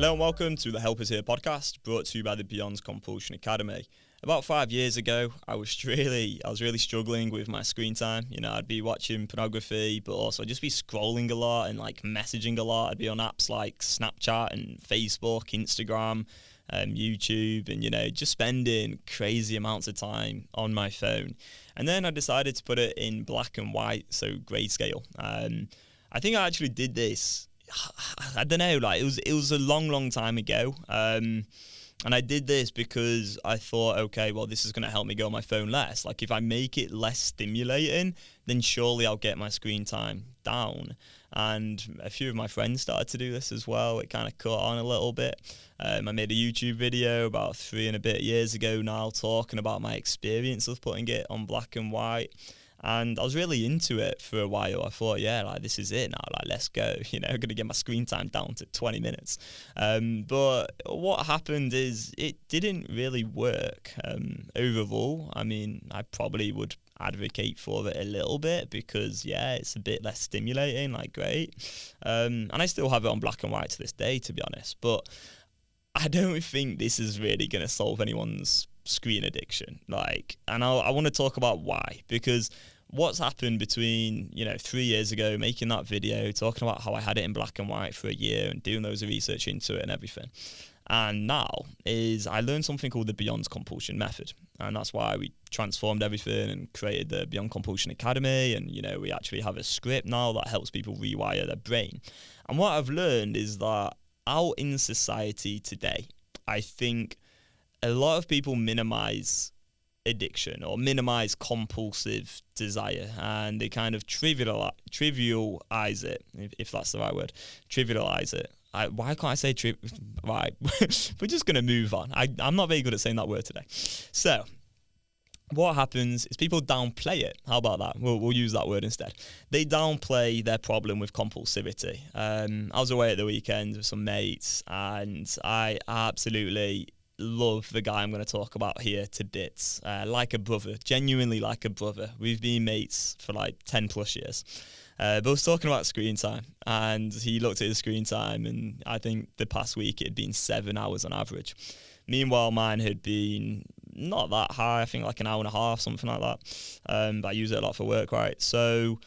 Hello and welcome to the Help Us Here podcast, brought to you by the Beyond Compulsion Academy. About 5 years ago, I was really struggling with my screen time. You know, I'd be watching pornography, but also I'd just be scrolling a lot and messaging a lot. I'd be on apps like Snapchat and Facebook, Instagram, YouTube, and just spending crazy amounts of time on my phone. And then I decided to put it in black and white, so grayscale. I think I actually did this. I don't know, it was a long time ago. And I did this because I thought, okay, well, this is going to help me go on my phone less. Like, if I make it less stimulating, then surely I'll get my screen time down. And a few of my friends started to do this as well. It kind of caught on a little bit. I made a YouTube video about 3 and a bit years ago now, talking about my experience of putting it on black and white. And I was really into it for a while. I thought, this is it now. Let's go. I'm going to get my screen time down to 20 minutes. But what happened is it didn't really work overall. I mean, I probably would advocate for it a little bit because, it's a bit less stimulating, great. And I still have it on black and white to this day, to be honest. But I don't think this is really going to solve anyone's screen addiction. And I want to talk about why, because what's happened between 3 years ago making that video talking about how I had it in black and white for a year and doing loads of research into it and everything, and now is I learned something called the Beyond Compulsion method, and that's why we transformed everything and created the Beyond Compulsion Academy. And we actually have a script now that helps people rewire their brain. And what I've learned is that out in society today, I think a lot of people minimize addiction or minimize compulsive desire, and they kind of trivialize it, if that's the right word. Trivialize it. Why can't I say right? We're just going to move on. I'm not very good at saying that word today. So what happens is people downplay it. How about that? We'll use that word instead. They downplay their problem with compulsivity. I was away at the weekend with some mates, and I absolutely love the guy I'm going to talk about here to bits. Like a brother, genuinely like a brother. We've been mates for 10 plus years. But I was talking about screen time, and he looked at his screen time, and I think the past week it had been 7 hours on average. Meanwhile, mine had been not that high, I think an hour and a half, something like that. But I use it a lot for work, right? So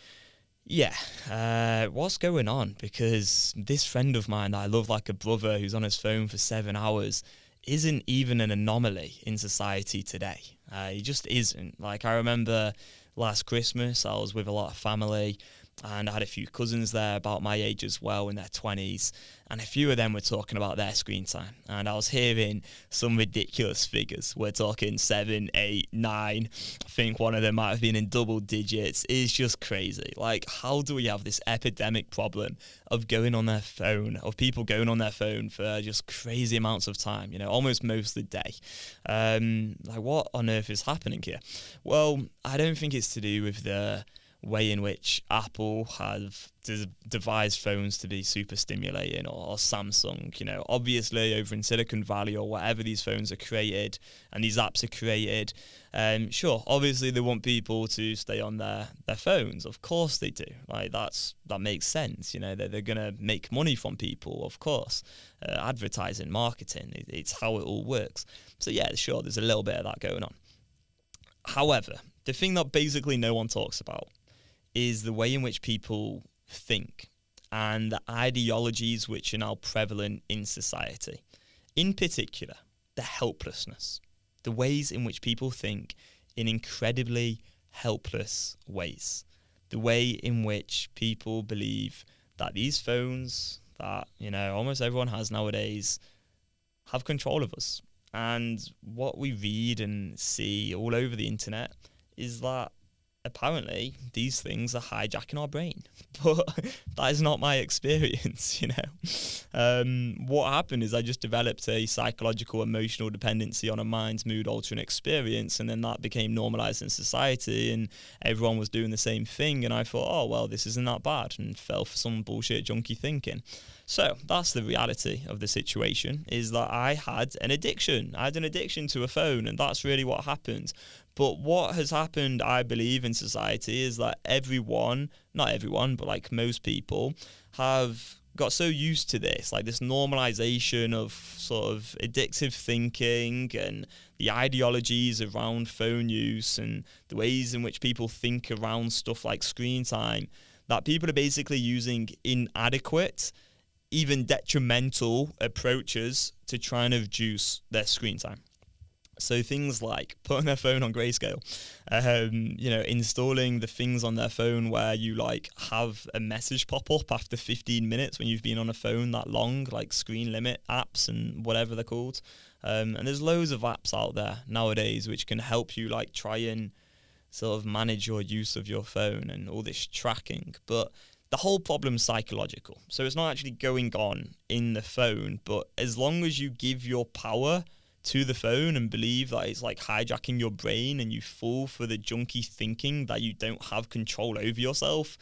what's going on? Because this friend of mine that I love like a brother, who's on his phone for 7 hours, isn't even an anomaly in society today. He just isn't. I remember last Christmas, I was with a lot of family, and I had a few cousins there about my age as well, in their 20s, and a few of them were talking about their screen time, and I was hearing some ridiculous figures. We're talking 7, 8, 9. I think one of them might have been in double digits. It's just crazy. How do we have this epidemic problem of going on their phone, of people going on their phone for just crazy amounts of time, almost most of the day? What on earth is happening here? Well, I don't think it's to do with the way in which Apple have devised phones to be super stimulating, or Samsung. Obviously over in Silicon Valley or whatever these phones are created and these apps are created, sure, obviously they want people to stay on their phones. Of course they do. That makes sense. They're gonna make money from people, of course. Advertising, marketing, it's how it all works. So sure, there's a little bit of that going on. However, the thing that basically no one talks about is the way in which people think and the ideologies which are now prevalent in society. In particular, the helplessness, the ways in which people think in incredibly helpless ways, the way in which people believe that these phones that, almost everyone has nowadays have control of us. And what we read and see all over the internet is that apparently these things are hijacking our brain, but that is not my experience. What happened is I just developed a psychological emotional dependency on a mind's mood altering experience, and then that became normalized in society and everyone was doing the same thing, and I thought, oh well, this isn't that bad, and fell for some bullshit junky thinking. So that's the reality of the situation, is that I had an addiction to a phone, and that's really what happened. But what has happened, I believe, in society is that everyone, not everyone, but most people, have got so used to this, like this normalization of sort of addictive thinking and the ideologies around phone use and the ways in which people think around stuff like screen time, that people are basically using inadequate, even detrimental approaches to try and reduce their screen time. So things like putting their phone on grayscale, installing the things on their phone where you like have a message pop up after 15 minutes when you've been on a phone that long, like screen limit apps and whatever they're called. And there's loads of apps out there nowadays which can help you like try and sort of manage your use of your phone and all this tracking. But the whole problem's psychological. So it's not actually going on in the phone, but as long as you give your power to the phone and believe that it's like hijacking your brain and you fall for the junky thinking that you don't have control over yourself,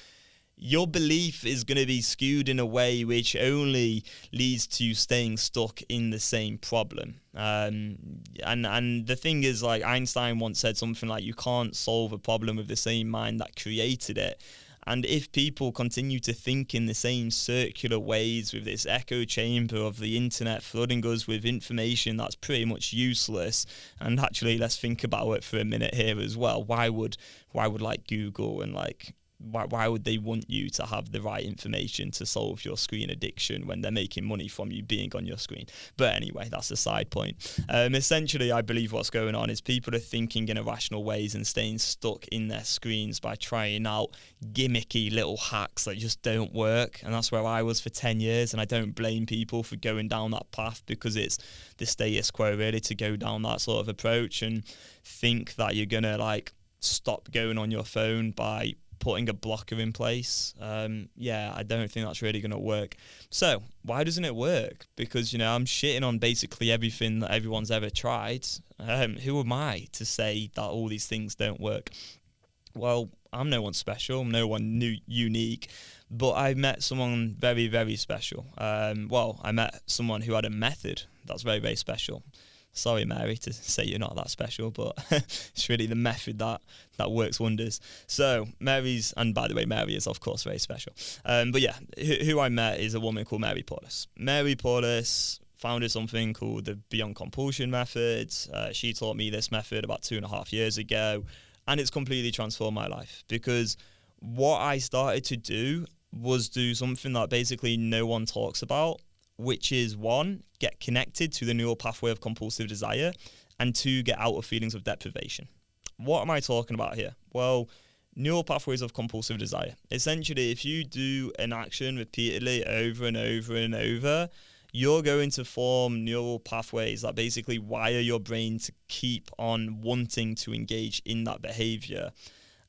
your belief is going to be skewed in a way which only leads to you staying stuck in the same problem. And the thing is, like Einstein once said something like, you can't solve a problem with the same mind that created it. And if people continue to think in the same circular ways with this echo chamber of the internet flooding us with information that's pretty much useless, and actually let's think about it for a minute here as well. Why would like Google and like why would they want you to have the right information to solve your screen addiction when they're making money from you being on your screen? But anyway, that's a side point. Essentially, I believe what's going on is people are thinking in irrational ways and staying stuck in their screens by trying out gimmicky little hacks that just don't work. And that's where I was for 10 years. And I don't blame people for going down that path, because it's the status quo really to go down that sort of approach and think that you're going to like stop going on your phone by putting a blocker in place. I don't think that's really going to work. So why doesn't it work? Because, I'm shitting on basically everything that everyone's ever tried. Who am I to say that all these things don't work? Well, I'm no one special. I'm no one unique. But I met someone very, very special. I met someone who had a method that's very, very special. Sorry, Mary, to say you're not that special, but it's really the method that works wonders. So Mary's, and by the way, Mary is, of course, very special. Who I met is a woman called Mary Portis. Mary Portis founded something called the Beyond Compulsion method. She taught me this method about 2.5 years ago, and it's completely transformed my life, because what I started to do was do something that basically no one talks about, which is 1, get connected to the neural pathway of compulsive desire, and 2, get out of feelings of deprivation. What am I talking about here? Well, neural pathways of compulsive desire. Essentially, if you do an action repeatedly over and over and over, you're going to form neural pathways that basically wire your brain to keep on wanting to engage in that behavior.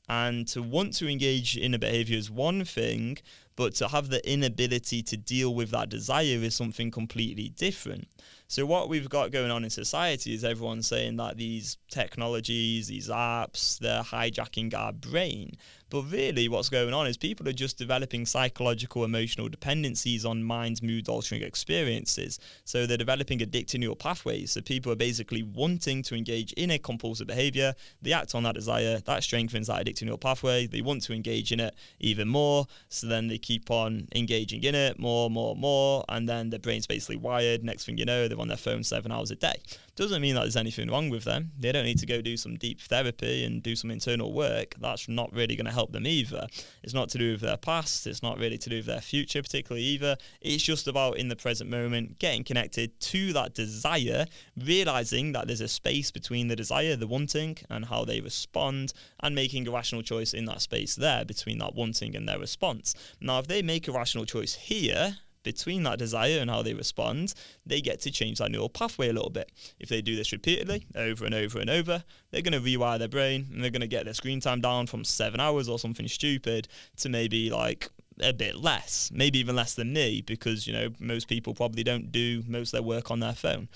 And to want to engage in a behavior is one thing, but to have the inability to deal with that desire is something completely different. So what we've got going on in society is everyone saying that these technologies, these apps, they're hijacking our brain. But really what's going on is people are just developing psychological emotional dependencies on mind's mood-altering experiences. So they're developing addictive neural pathways. So people are basically wanting to engage in a compulsive behavior. They act on that desire. That strengthens that addictive neural pathway. They want to engage in it even more. So then they keep on engaging in it more. And then their brain's basically wired. Next thing you know, they're on their phone 7 hours a day. Doesn't mean that there's anything wrong with them. They don't need to go do some deep therapy and do some internal work. That's not really going to help them either. It's not to do with their past. It's not really to do with their future particularly either. It's just about in the present moment, getting connected to that desire, realizing that there's a space between the desire, the wanting, and how they respond, and making a rational choice in that space there between that wanting and their response. Now, if they make a rational choice here, between that desire and how they respond, they get to change that neural pathway a little bit. If they do this repeatedly, over and over and over, they're going to rewire their brain, and they're going to get their screen time down from 7 hours or something stupid to maybe like a bit less, maybe even less than me, because, most people probably don't do most of their work on their phone.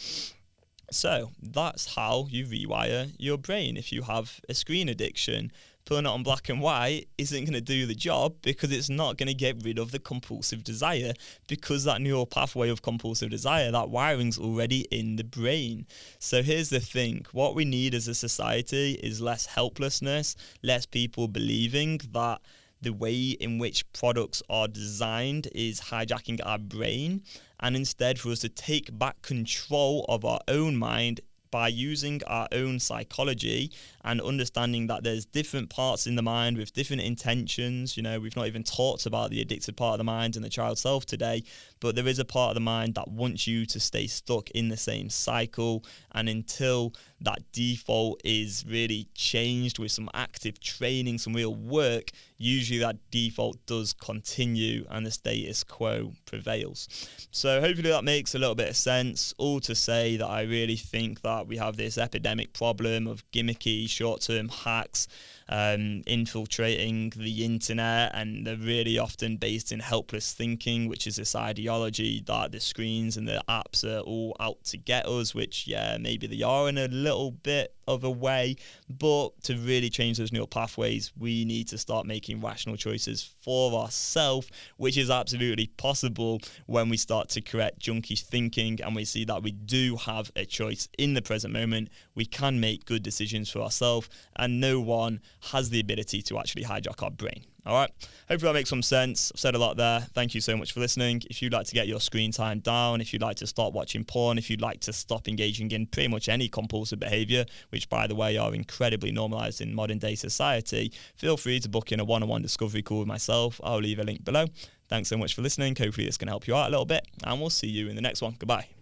So that's how you rewire your brain. If you have a screen addiction, putting it on black and white isn't going to do the job, because it's not going to get rid of the compulsive desire, because that neural pathway of compulsive desire, that wiring's already in the brain. So here's the thing. What we need as a society is less helplessness, less people believing that the way in which products are designed is hijacking our brain, and instead for us to take back control of our own mind by using our own psychology and understanding that there's different parts in the mind with different intentions. We've not even talked about the addictive part of the mind and the child self today, but there is a part of the mind that wants you to stay stuck in the same cycle. And until that default is really changed with some active training, some real work, usually that default does continue and the status quo prevails. So hopefully that makes a little bit of sense. All to say that I really think that we have this epidemic problem of gimmicky short-term hacks infiltrating the internet, and they're really often based in helpless thinking, which is this ideology that the screens and the apps are all out to get us, which maybe they are in a little bit of a way, but to really change those neural pathways, we need to start making rational choices for ourselves, which is absolutely possible when we start to correct junky thinking and we see that we do have a choice in the present moment. We can make good decisions for ourselves, and no one has the ability to actually hijack our brain. All right. Hopefully that makes some sense. I've said a lot there. Thank you so much for listening. If you'd like to get your screen time down, if you'd like to start watching porn, if you'd like to stop engaging in pretty much any compulsive behavior, which by the way are incredibly normalized in modern day society, feel free to book in a one-on-one discovery call with myself. I'll leave a link below. Thanks so much for listening. Hopefully this can help you out a little bit, and we'll see you in the next one. Goodbye.